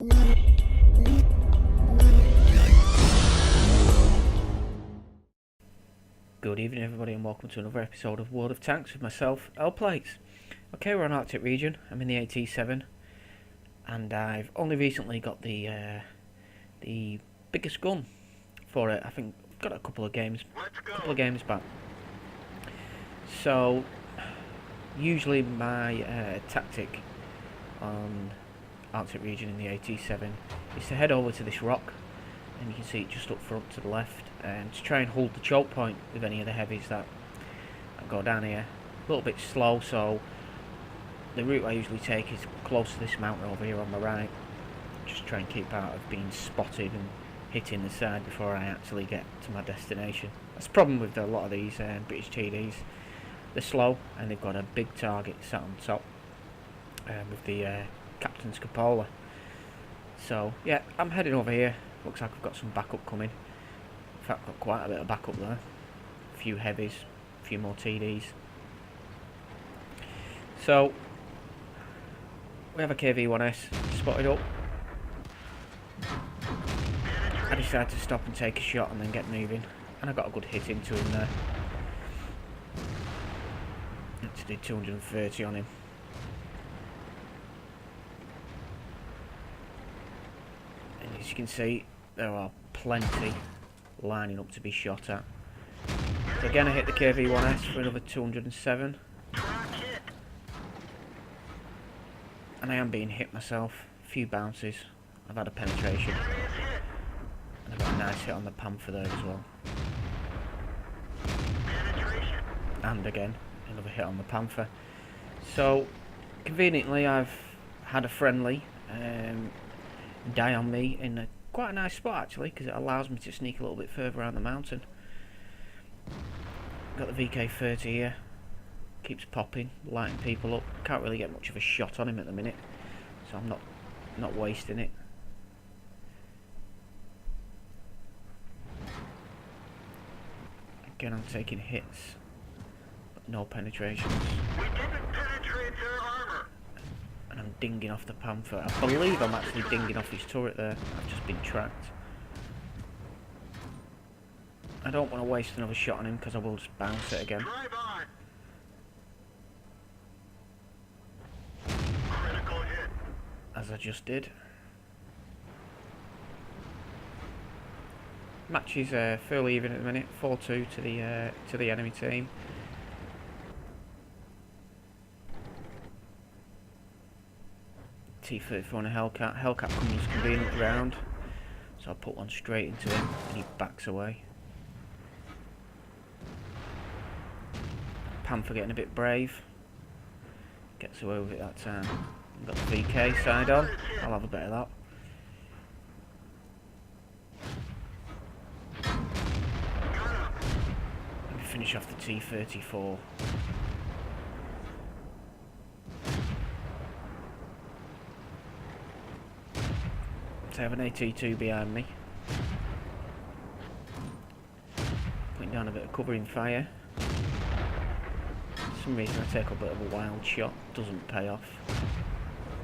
Good evening everybody and welcome to another episode of World of Tanks with myself, L-Plates. Okay, we're on Arctic region, I'm in the AT7 and I've only recently got the biggest gun for it. I think I've got a couple of games back. So usually my tactic on Arctic region in the AT7 is to head over to this rock, and you can see it just up front to the left, and to try and hold the choke point with any of the heavies that go down here. A little bit slow, so the route I usually take is close to this mountain over here on my right. Just try and keep out of being spotted and hitting the side before I actually get to my destination. That's the problem with a lot of these British TDs. They're slow and they've got a big target sat on top with the Captain's cupola. So yeah, I'm heading over here. Looks like I've got some backup coming. In fact, I've got quite a bit of backup there. A few heavies, a few more TDs. So we have a KV-1S spotted up. I decided to stop and take a shot and then get moving, and I got a good hit into him there. Actually did 230 on him. And as you can see, there are plenty lining up to be shot at. So again, I hit the KV-1S for another 207. And I am being hit myself. A few bounces. I've had a penetration. And I've got a nice hit on the Panther there as well. And again, another hit on the Panther. So, conveniently, I've had a friendly die on me in quite a nice spot actually, because it allows me to sneak a little bit further around the mountain. Got the VK-30 here. Keeps popping, lighting people up. Can't really get much of a shot on him at the minute, so I'm not wasting it. Again, I'm taking hits, but no penetrations. We didn't penetrate their armor. And I'm dinging off the Panther. I believe I'm actually dinging off his turret there. I've just been tracked. I don't want to waste another shot on him because I will just bounce it again. Drive on. Critical hit. As I just did. Match is fairly even at the minute. 4-2 to the enemy team. T-34 on a Hellcat. Hellcat comes conveniently round, so I put one straight into him and he backs away. Panther getting a bit brave. Gets away with it that time. Got the VK side on. I'll have a bit of that. Let me finish off the T-34. So I have an AT2 behind me. Putting down a bit of covering fire. For some reason I take a bit of a wild shot, doesn't pay off.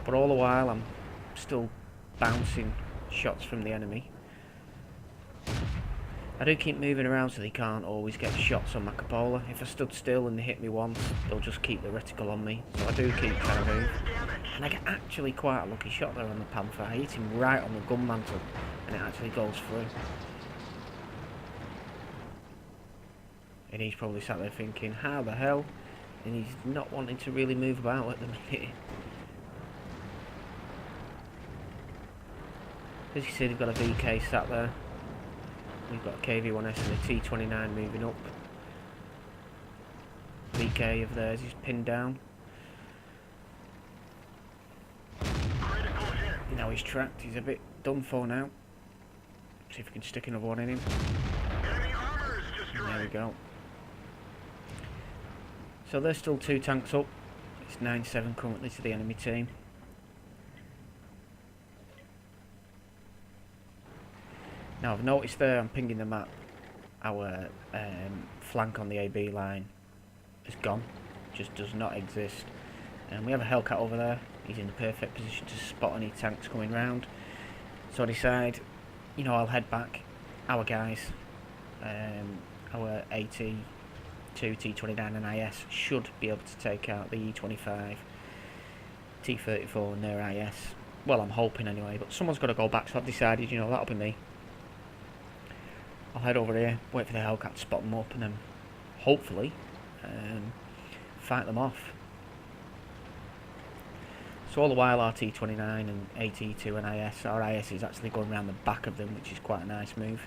But all the while I'm still bouncing shots from the enemy. I do keep moving around so they can't always get shots on my cupola. If I stood still and they hit me once, they'll just keep the reticle on me. So I do keep trying to move. And I get actually quite a lucky shot there on the Panther. I hit him right on the gun mantle and it actually goes through. And he's probably sat there thinking, how the hell? And he's not wanting to really move about at the minute. As you see, they've got a VK sat there. We've got a KV-1S and a T-29 moving up. VK of theirs is pinned down. Now he's tracked, he's a bit done for now. See if we can stick another one in him. And there we go. So there's still 2 tanks up. It's 9-7 currently to the enemy team. Now I've noticed there, I'm pinging the map, our flank on the AB line is gone, just does not exist. And we have a Hellcat over there, he's in the perfect position to spot any tanks coming round. So I decide, I'll head back. Our guys, our AT2, T29 and IS should be able to take out the E25, T34 and their IS. Well, I'm hoping anyway, but someone's got to go back, so I've decided, that'll be me. I'll head over here, wait for the Hellcat to spot them up, and then hopefully fight them off. So all the while our T29 and AT2 and IS, our IS is actually going around the back of them, which is quite a nice move.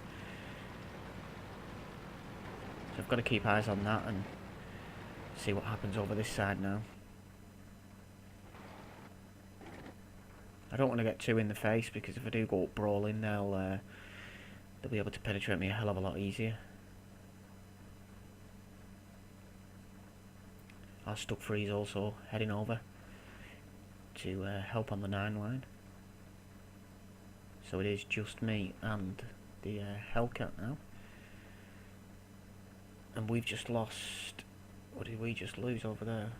So I've got to keep eyes on that and see what happens over this side now. I don't want to get too in the face, because if I do go up brawling, they'll be able to penetrate me a hell of a lot easier. Our stuck freeze also heading over to help on the 9 line. So it is just me and the Hellcat now. And we've just lost... What did we just lose over there?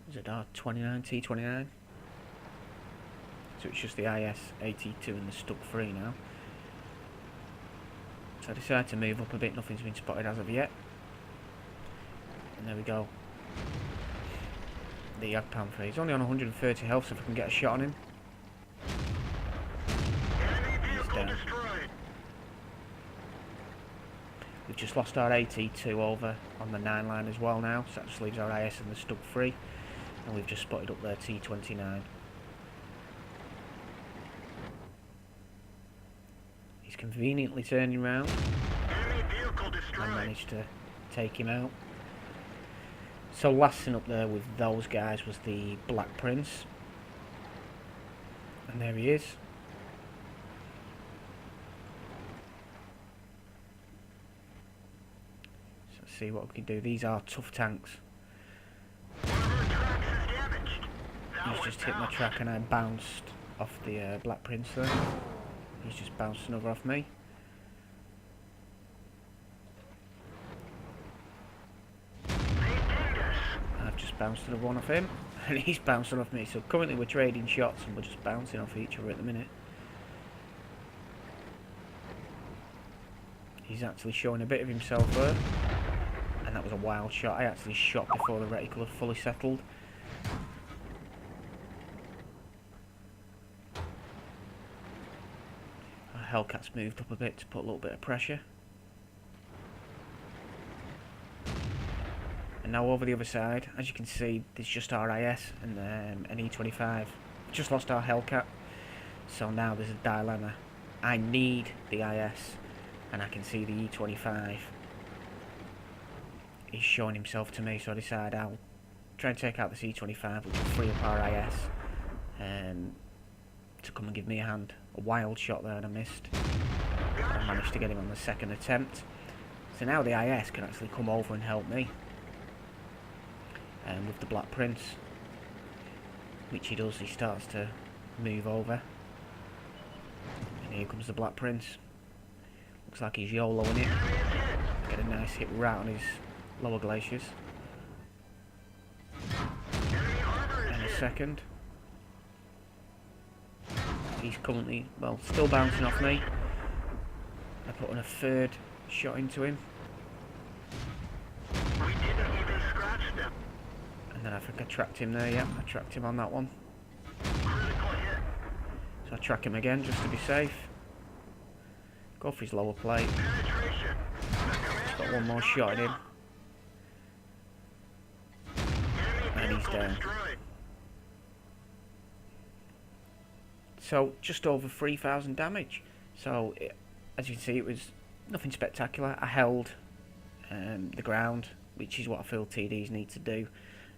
Is it our 29, T29? So it's just the IS, AT2 and the stuck free now. So I decided to move up a bit, nothing's been spotted as of yet. And there we go. The Jagdpanther, he's only on 130 health, so if I can get a shot on him. He's down. We've just lost our AT2 over on the 9 line as well now, so that just leaves our IS and the stuck free. And we've just spotted up their T29. He's conveniently turning round. I managed to take him out. So last thing up there with those guys was the Black Prince. And there he is. So let's see what we can do. These are tough tanks. He's just hit my track and I bounced off the Black Prince there. He's just bounced another off me. I've just bounced another one off him, and he's bouncing off me. So currently we're trading shots and we're just bouncing off each other at the minute. He's actually showing a bit of himself there, and that was a wild shot. I actually shot before the reticle had fully settled. Hellcat's moved up a bit to put a little bit of pressure. And now over the other side, as you can see, there's just our IS and an E25. Just lost our Hellcat, so now there's a dilemma. I need the IS, and I can see the E25. He's showing himself to me, so I decide I'll try and take out this E25, which will free up our IS to come and give me a hand. A wild shot there and I missed. I managed to get him on the second attempt. So now the IS can actually come over and help me. And with the Black Prince, which he does, he starts to move over. And here comes the Black Prince. Looks like he's YOLOing it. Get a nice hit right on his lower glaciers. And a second. He's currently, well, still bouncing off me. I put in a third shot into him. And then I think I tracked him there, yeah, I tracked him on that one. So I track him again just to be safe. Go for his lower plate. Just got one more shot at him. And he's down. So just over 3,000 damage. So as you can see, it was nothing spectacular. I held the ground, which is what I feel TDs need to do.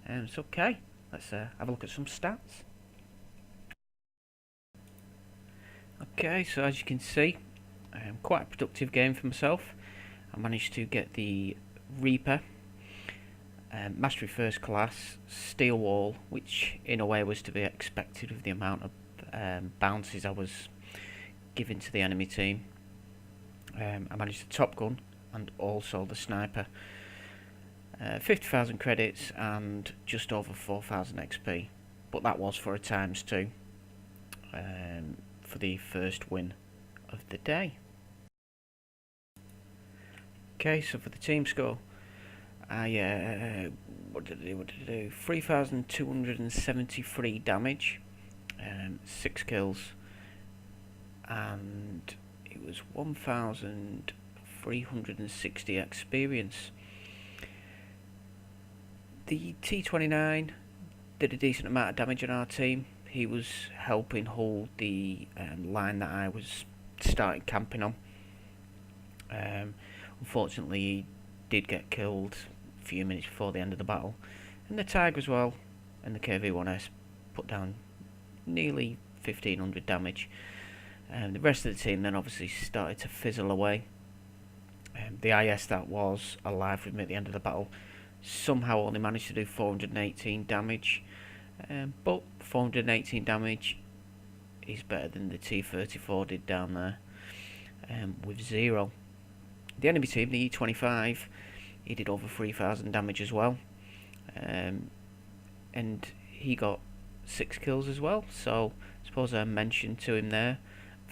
It's okay. Let's have a look at some stats. Okay, so as you can see, quite a productive game for myself. I managed to get the Reaper, Mastery First Class, Steel Wall, which in a way was to be expected with the amount of bounces I was giving to the enemy team. I managed the Top Gun and also the Sniper. 50,000 credits and just over 4,000 XP, but that was for a ×2 for the first win of the day. Okay, so for the team score, what did I do? 3,273 damage, 6 kills, and it was 1,360 experience. The T29 did a decent amount of damage on our team. He was helping hold the line that I was starting camping on. Unfortunately, he did get killed a few minutes before the end of the battle. And the Tiger as well, and the KV-1S put down nearly 1,500 damage. The rest of the team then obviously started to fizzle away. The IS that was alive with me at the end of the battle somehow only managed to do 418 damage. But 418 damage is better than the T-34 did down there with 0. The enemy team, the E-25, he did over 3,000 damage as well. And he got 6 kills as well. So I suppose I mentioned to him there,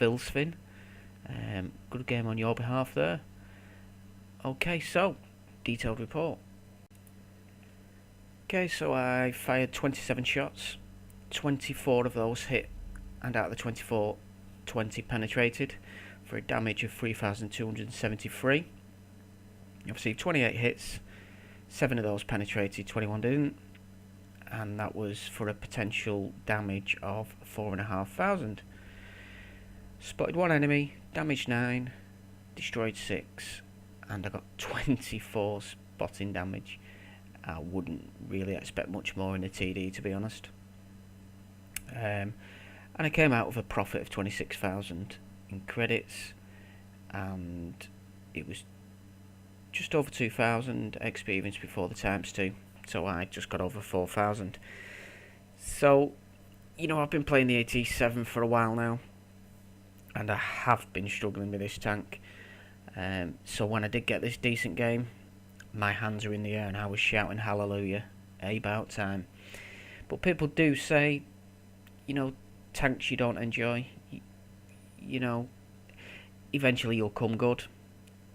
Vilsfin. Good game on your behalf there. Okay, so detailed report. Okay, so I fired 27 shots, 24 of those hit, and out of the 24, 20 penetrated, for a damage of 3,273. Obviously 28 hits, 7 of those penetrated, 21 didn't, and that was for a potential damage of 4,500. Spotted 1 enemy, damaged 9, destroyed 6, and I got 24 spotting damage. I wouldn't really expect much more in a TD, to be honest. And I came out with a profit of 26,000 in credits, and it was just over 2,000 experience before the ×2, so I just got over 4,000. So, you know, I've been playing the AT7 for a while now, and I have been struggling with this tank. So when I did get this decent game, my hands are in the air and I was shouting hallelujah, about time. But people do say, you know, tanks you don't enjoy, you know, eventually you'll come good.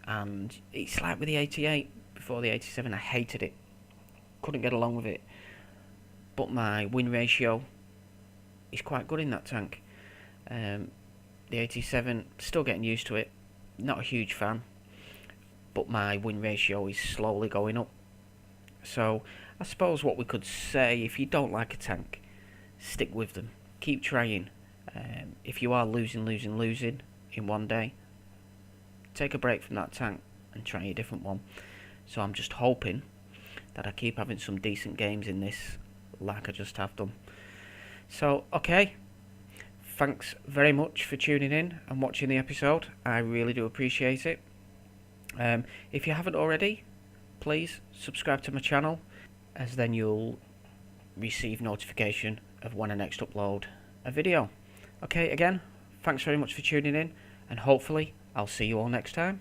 And it's like with the 88 before the 87, I hated it, couldn't get along with it. But my win ratio is quite good in that tank. The 87, still getting used to it, not a huge fan, but my win ratio is slowly going up. So I suppose what we could say, if you don't like a tank, stick with them, keep trying. If you are losing in one day, take a break from that tank and try a different one. So I'm just hoping that I keep having some decent games in this, like I just have done. So okay, thanks very much for tuning in and watching the episode. I really do appreciate it. If you haven't already, please subscribe to my channel, as then you'll receive notification of when I next upload a video. Okay, again, thanks very much for tuning in, and hopefully I'll see you all next time.